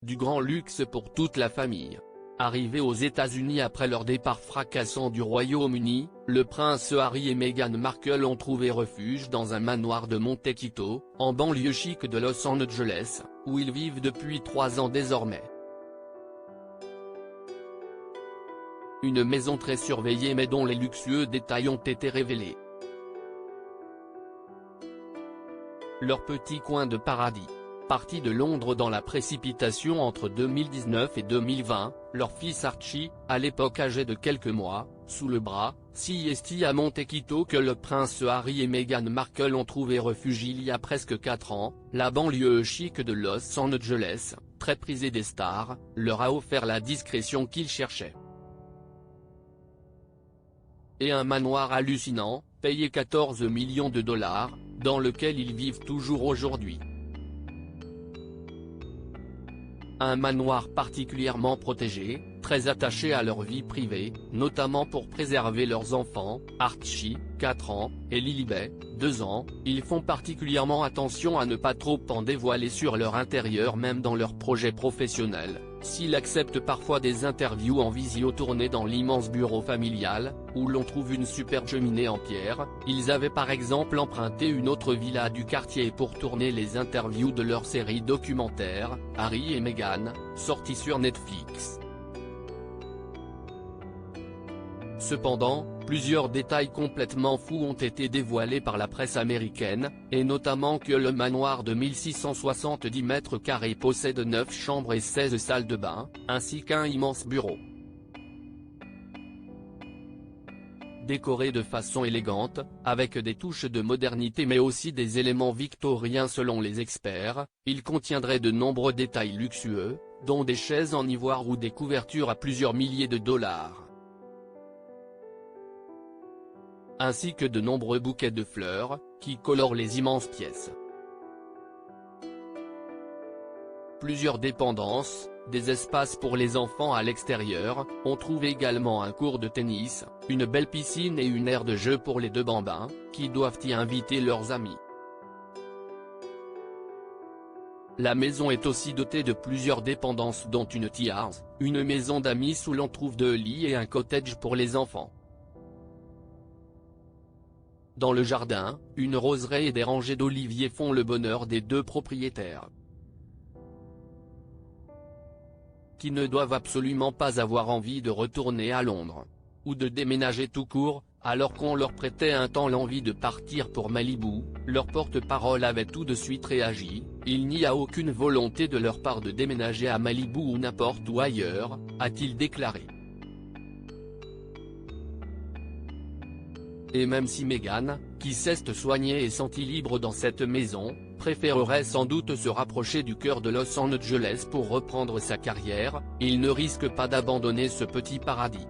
du grand luxe pour toute la famille. Arrivés aux États-Unis après leur départ fracassant du Royaume-Uni, le prince Harry et Meghan Markle ont trouvé refuge dans un manoir de Montecito, en banlieue chic de Los Angeles, où ils vivent depuis 3 ans désormais. Une maison très surveillée mais dont les luxueux détails ont été révélés. Leur petit coin de paradis. Parti de Londres dans la précipitation entre 2019 et 2020, leur fils Archie, à l'époque âgé de quelques mois, sous le bras, si est à Montecito que le prince Harry et Meghan Markle ont trouvé refuge il y a presque 4 ans, la banlieue chic de Los Angeles, très prisée des stars, leur a offert la discrétion qu'ils cherchaient. Et un manoir hallucinant, payé 14 millions de dollars, dans lequel ils vivent toujours aujourd'hui. Un manoir particulièrement protégé, très attaché à leur vie privée, notamment pour préserver leurs enfants, Archie, 4 ans, et Lilibet, 2 ans, ils font particulièrement attention à ne pas trop en dévoiler sur leur intérieur même dans leurs projets professionnels, s'ils acceptent parfois des interviews en visio tournées dans l'immense bureau familial, où l'on trouve une superbe cheminée en pierre. Ils avaient par exemple emprunté une autre villa du quartier pour tourner les interviews de leur série documentaire, Harry et Meghan, sortie sur Netflix. Cependant, plusieurs détails complètement fous ont été dévoilés par la presse américaine, et notamment que le manoir de 1670 mètres carrés possède 9 chambres et 16 salles de bain, ainsi qu'un immense bureau. Décoré de façon élégante, avec des touches de modernité mais aussi des éléments victoriens selon les experts, il contiendrait de nombreux détails luxueux, dont des chaises en ivoire ou des couvertures à plusieurs milliers de dollars. Ainsi que de nombreux bouquets de fleurs, qui colorent les immenses pièces. Plusieurs dépendances, des espaces pour les enfants à l'extérieur, on trouve également un court de tennis, une belle piscine et une aire de jeu pour les 2 bambins, qui doivent y inviter leurs amis. La maison est aussi dotée de plusieurs dépendances dont une tea house, une maison d'amis où l'on trouve 2 lits et un cottage pour les enfants. Dans le jardin, une roseraie et des rangées d'oliviers font le bonheur des 2 propriétaires, qui ne doivent absolument pas avoir envie de retourner à Londres, ou de déménager tout court, alors qu'on leur prêtait un temps l'envie de partir pour Malibu. Leur porte-parole avait tout de suite réagi: il n'y a aucune volonté de leur part de déménager à Malibu ou n'importe où ailleurs, a-t-il déclaré. Et même si Meghan, qui s'est soignée et sentie libre dans cette maison, préférerait sans doute se rapprocher du cœur de Los Angeles pour reprendre sa carrière, il ne risque pas d'abandonner ce petit paradis.